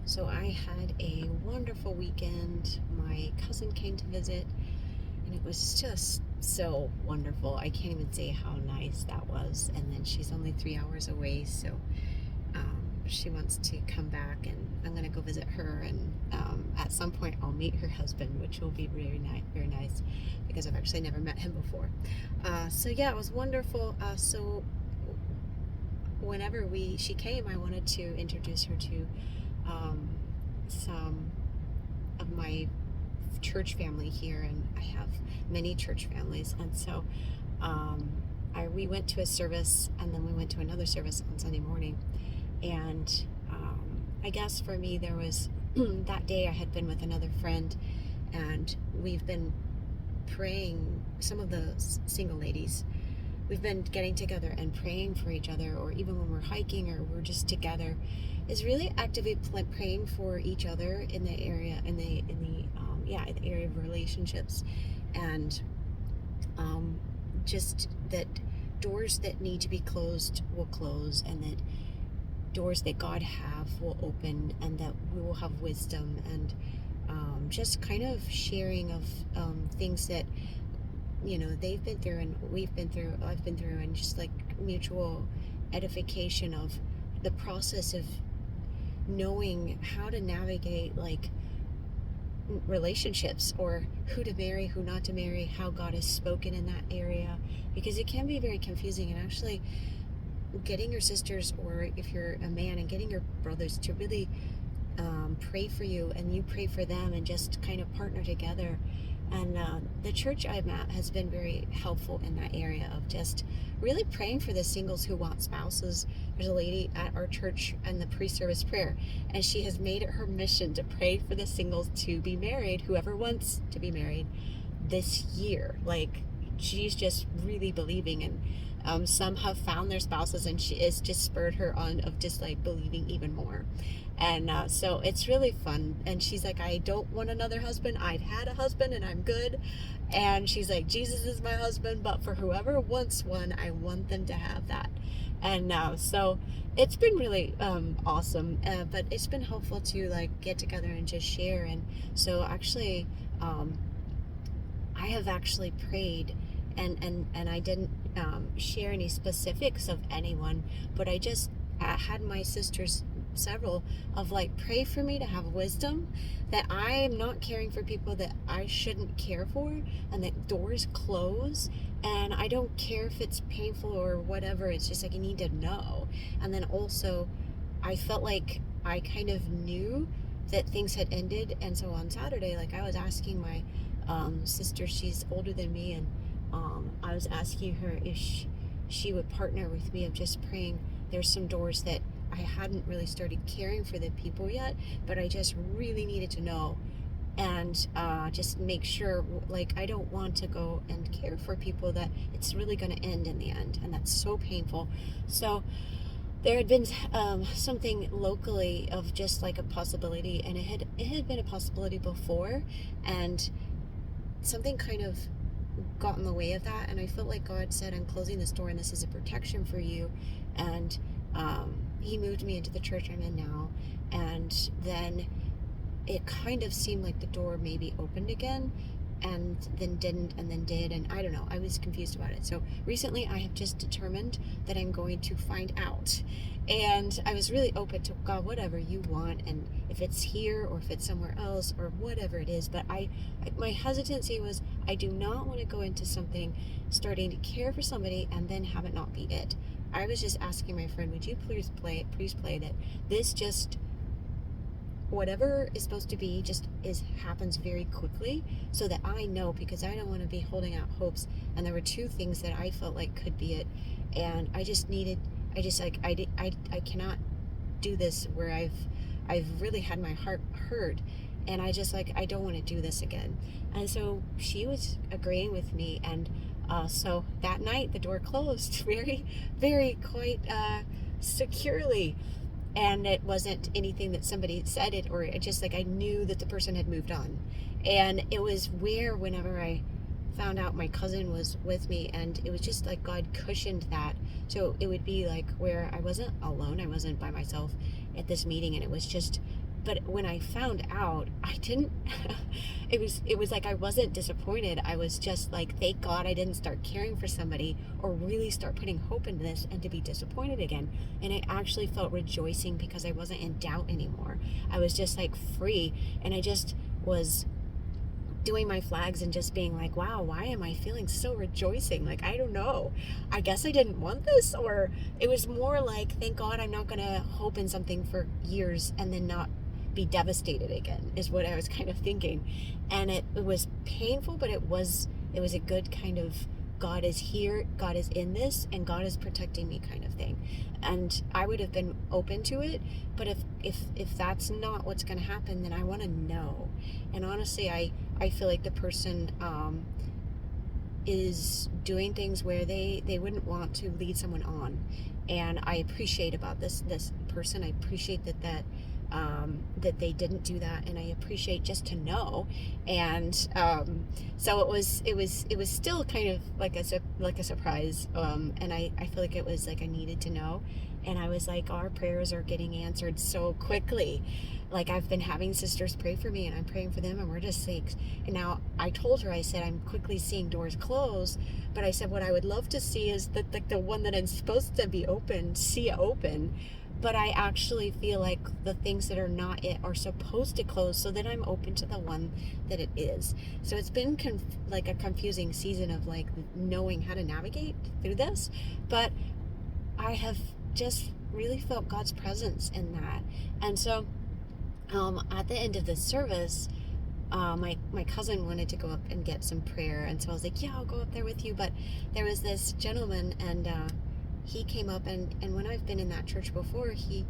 So I had a wonderful weekend. My cousin came to visit, and it was just so wonderful. I can't even say how nice that was. And then she's only 3 hours away, so she wants to come back, and I'm going to go visit her. And at some point, I'll meet her husband, which will be very nice, because I've actually never met him before. So yeah, it was wonderful. So whenever she came, I wanted to introduce her to um, some of my church family here, and I have many church families, and so we went to a service, and then we went to another service on Sunday morning, and I guess for me there was that day I had been with another friend, and we've been praying. Some of the single ladies, we've been getting together and praying for each other, or even when we're hiking or we're just together, is really actively praying for each other in the area, in the area of relationships, and just that doors that need to be closed will close, and that doors that God have will open, and that we will have wisdom, and just kind of sharing of things that they've been through and I've been through, and just like mutual edification of the process of knowing how to navigate like relationships, or who to marry, who not to marry, how God has spoken in that area, because it can be very confusing. And actually getting your sisters, or if you're a man, and getting your brothers to really pray for you, and you pray for them, and just kind of partner together. And the church I'm at has been very helpful in that area of just really praying for the singles who want spouses. There's a lady at our church in the pre-service prayer, and she has made it her mission to pray for the singles to be married, whoever wants to be married this year. Like, she's just really believing, and some have found their spouses, and it's just spurred her on of just like believing even more. And so it's really fun. And she's like, I don't want another husband. I've had a husband and I'm good. And she's like, Jesus is my husband, but for whoever wants one, I want them to have that. And so it's been really awesome, but it's been helpful to like get together and just share. And so actually I have actually prayed, and I didn't share any specifics of anyone, but I just had my sisters, several, of like, pray for me to have wisdom, that I am not caring for people that I shouldn't care for, and that doors close, and I don't care if it's painful or whatever. It's just like, I need to know. And then also I felt like I kind of knew that things had ended, and so on Saturday, like, I was asking my sister, she's older than me, and I was asking her if she would partner with me of just praying. There's some doors that I hadn't really started caring for the people yet, but I just really needed to know, and just make sure, like, I don't want to go and care for people that it's really going to end in the end, and that's so painful. So there had been something locally of just like a possibility, and it had been a possibility before, and something kind of got in the way of that, and I felt like God said, I'm closing this door, and this is a protection for you. And he moved me into the church I'm in now, and then it kind of seemed like the door maybe opened again, and then didn't, and then did, and I don't know, I was confused about it. So recently I have just determined that I'm going to find out, and I was really open to, God, whatever you want, and if it's here or if it's somewhere else or whatever it is. But my hesitancy was, I do not want to go into something, starting to care for somebody, and then have it not be it. I was just asking my friend, would you please play that this just, whatever is supposed to be, just happens very quickly, so that I know, because I don't want to be holding out hopes. And there were two things that I felt like could be it, and I cannot do this where I've really had my heart hurt, and I don't want to do this again. And so she was agreeing with me, and so that night the door closed very, very quite securely. And it wasn't anything that somebody said it, or it just like, I knew that the person had moved on. And it was where, whenever I found out my cousin was with me, and it was just like God cushioned that, so it would be like where I wasn't alone, I wasn't by myself at this meeting, and it was just But when I found out, I didn't it was like I wasn't disappointed. I was just like, thank God I didn't start caring for somebody or really start putting hope in this and to be disappointed again. And I actually felt rejoicing because I wasn't in doubt anymore. I was just like free, and I just was doing my flags and just being like, wow, why am I feeling so rejoicing? Like, I don't know. I guess I didn't want this, or it was more like, thank God I'm not going to hope in something for years and then not be devastated again, is what I was kind of thinking. And it was painful, but it was a good kind of, God is here, God is in this, and God is protecting me kind of thing. And I would have been open to it, but if that's not what's going to happen, then I want to know. And honestly, I feel like the person is doing things where they wouldn't want to lead someone on, and I appreciate about this person. I appreciate that that they didn't do that, and I appreciate just to know. And so it was still kind of like a surprise, and I feel like it was like I needed to know. And I was like, our prayers are getting answered so quickly. Like, I've been having sisters pray for me, and I'm praying for them, and we're just like, and now I told her, I said, I'm quickly seeing doors close, but I said what I would love to see is that, like, the one that is supposed to be open, see it open. But I actually feel like the things that are not it are supposed to close, so that I'm open to the one that it is. So it's been like a confusing season of like knowing how to navigate through this, but I have just really felt God's presence in that. And so at the end of the service, my cousin wanted to go up and get some prayer, and so I was like, yeah, I'll go up there with you. But there was this gentleman, and he came up, and when I've been in that church before, he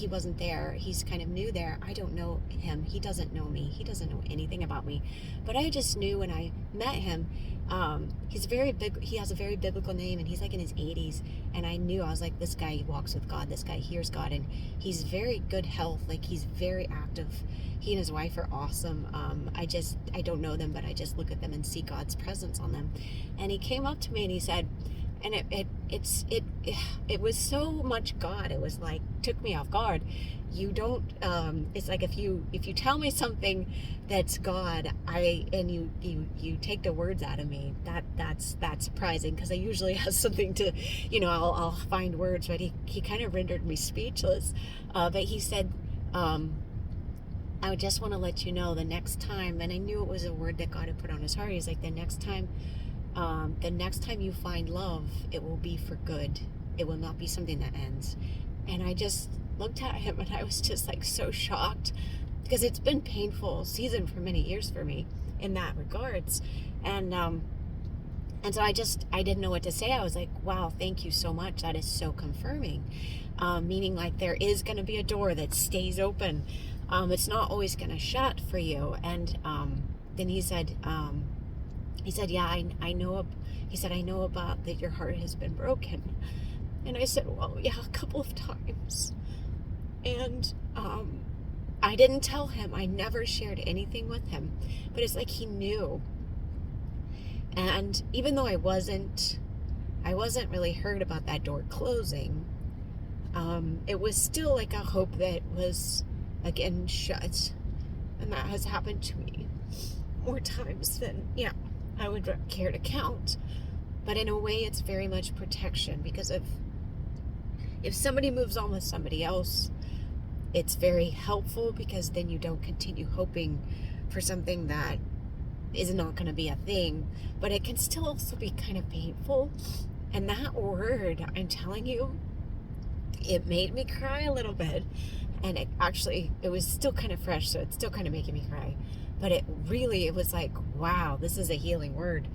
wasn't there. He's kind of new there. I don't know him. He doesn't know me. He doesn't know anything about me. But I just knew when I met him, he's very big. He has a very biblical name, and he's like in his 80s. And I knew, I was like, this guy walks with God. This guy hears God, and he's very good health. Like, he's very active. He and his wife are awesome. I don't know them, but I just look at them and see God's presence on them. And he came up to me and he said, and it was so much God. It was like, took me off guard. You don't it's like if you tell me something that's God, and you take the words out of me, that's surprising, because I usually have something to, I'll find words, but he kind of rendered me speechless. But he said, I would just want to let you know, the next time, and I knew it was a word that God had put on his heart. He's like, the next time you find love, it will be for good. It will not be something that ends. And I just looked at him, and I was just like so shocked, because it's been painful season for many years for me in that regards. And so I didn't know what to say. I was like, wow, thank you so much. That is so confirming. Meaning, like, there is going to be a door that stays open. It's not always going to shut for you. And then he said, yeah, I know. He said, I know about that your heart has been broken. And I said, well, yeah, a couple of times. And I didn't tell him. I never shared anything with him. But it's like he knew. And even though I wasn't really hurt about that door closing, it was still like a hope that was again shut. And that has happened to me more times than, I would care to count. But in a way, it's very much protection, because if somebody moves on with somebody else, it's very helpful, because then you don't continue hoping for something that is not going to be a thing. But it can still also be kind of painful. And that word, I'm telling you, it made me cry a little bit. And it was still kind of fresh, so it's still kind of making me cry. But it was like, wow, this is a healing word.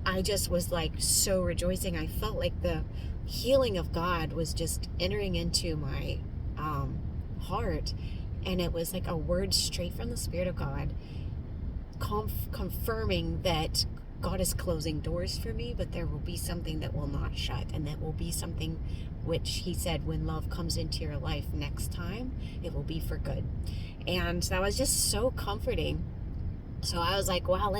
I just was like so rejoicing. I felt like the healing of God was just entering into my heart. And it was like a word straight from the Spirit of God, confirming that God is closing doors for me, but there will be something that will not shut, and that will be something which he said, when love comes into your life next time, it will be for good. And that was just so comforting. So I was like, wow,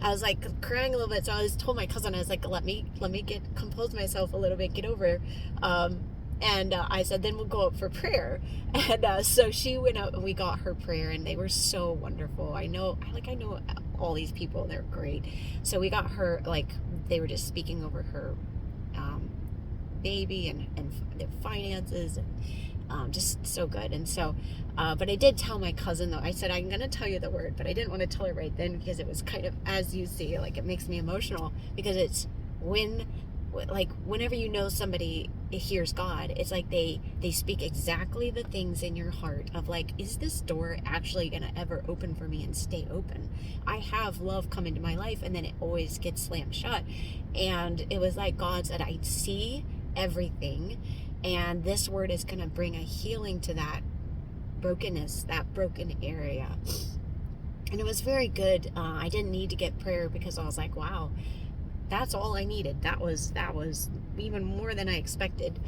I was like crying a little bit. So I told my cousin, I was like, let me compose myself a little bit, get over And I said, then we'll go up for prayer. And so she went up and we got her prayer, and they were so wonderful. I know all these people. They're great. So we got her, like, they were just speaking over her um, baby and their finances, and just so good. And so, but I did tell my cousin, though. I said, I'm going to tell you the word, but I didn't want to tell her right then, because it was kind of, as you see, like, it makes me emotional, because it's whenever you know somebody hears God, it's like they speak exactly the things in your heart of, like, is this door actually going to ever open for me and stay open? I have love come into my life, and then it always gets slammed shut. And it was like God said, I see everything, and this word is going to bring a healing to that brokenness, that broken area. And it was very good. I didn't need to get prayer, because I was like, wow, that's all I needed. That was even more than I expected.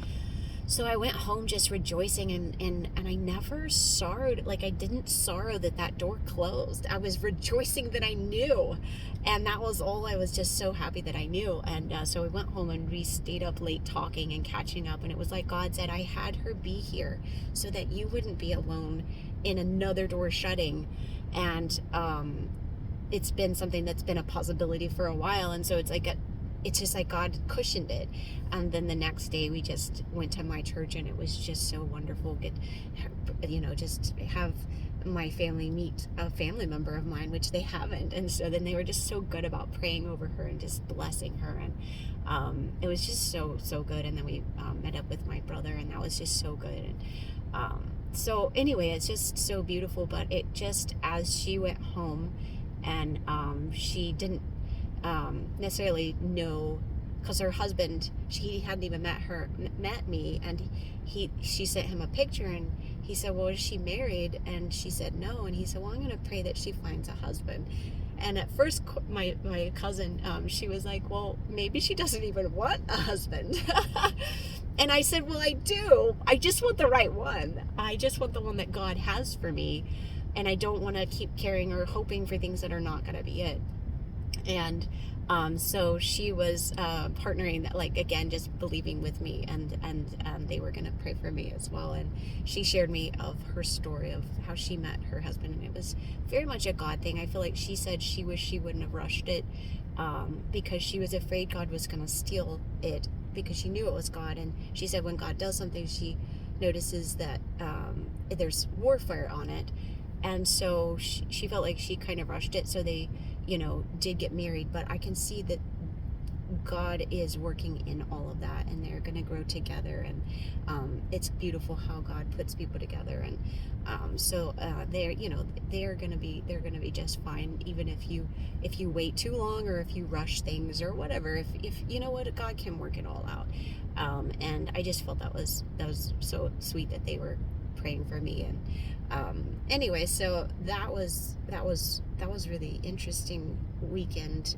So I went home just rejoicing, and I never sorrowed. Like, I didn't sorrow that door closed. I was rejoicing that I knew. And that was all. I was just so happy that I knew. And so we went home, and we stayed up late talking and catching up. And it was like God said, I had her be here so that you wouldn't be alone in another door shutting. And it's been something that's been a possibility for a while. And so it's just like God cushioned it. And then the next day we just went to my church, and it was just so wonderful. Just have my family meet a family member of mine, which they haven't. And so then they were just so good about praying over her and just blessing her. And it was just so good. And then we met up with my brother, and that was just so good. And so anyway, it's just so beautiful. But it just, as she went home, and she didn't necessarily know, because her husband, he hadn't even met me, and she sent him a picture, and he said, well, is she married? And she said no. And he said, well, I'm going to pray that she finds a husband. And at first, my cousin, she was like, well, maybe she doesn't even want a husband. And I said, well, I do. I just want the right one. I just want the one that God has for me. And I don't want to keep carrying or hoping for things that are not going to be it. And so she was partnering, like, again, just believing with me, and they were going to pray for me as well. And she shared me of her story of how she met her husband, and it was very much a God thing. I feel like she said she wished she wouldn't have rushed it, because she was afraid God was going to steal it, because she knew it was God. And she said when God does something, she notices that there's warfare on it. And so she felt like she kind of rushed it. So they, did get married. But I can see that God is working in all of that, and they're going to grow together. And it's beautiful how God puts people together. And they're going to be just fine, even if you wait too long, or if you rush things or whatever. If you know what, God can work it all out. And I just felt that was so sweet that they were praying for me. And anyway, so that was really interesting weekend,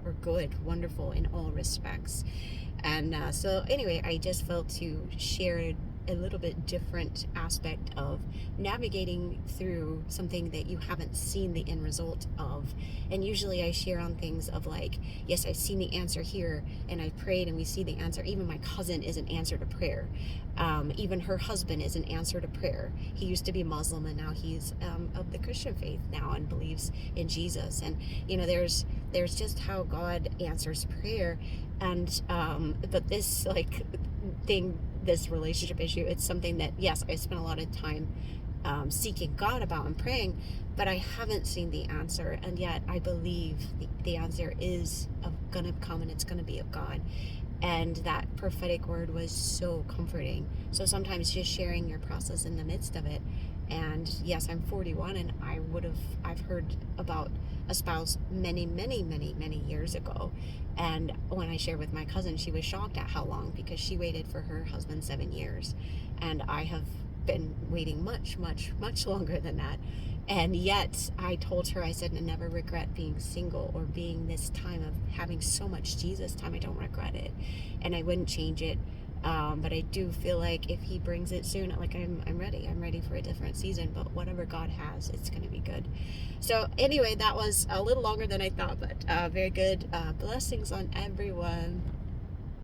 or good, wonderful in all respects. And so anyway, I just felt to share a little bit different aspect of navigating through something that you haven't seen the end result of. And usually I share on things of, like, yes, I've seen the answer here, and I prayed and we see the answer. Even my cousin is an answer to prayer. Even her husband is an answer to prayer. He used to be Muslim, and now he's of the Christian faith now and believes in Jesus. And there's just how God answers prayer. And but this, like, this relationship issue, it's something that, yes, I spent a lot of time seeking God about and praying, but I haven't seen the answer. And yet I believe the answer is going to come, and it's going to be of God. And that prophetic word was so comforting. So sometimes just sharing your process in the midst of it. And yes, I'm 41, and I've heard about a spouse many years ago. And when I shared with my cousin, she was shocked at how long, because she waited for her husband 7 years. And I have been waiting much longer than that. And yet I told her, I said, I never regret being single or being this time of having so much Jesus time. I don't regret it, and I wouldn't change it. But I do feel like if he brings it soon, like, I'm ready for a different season. But whatever God has, it's going to be good. So anyway, that was a little longer than I thought, but very good. Blessings on everyone.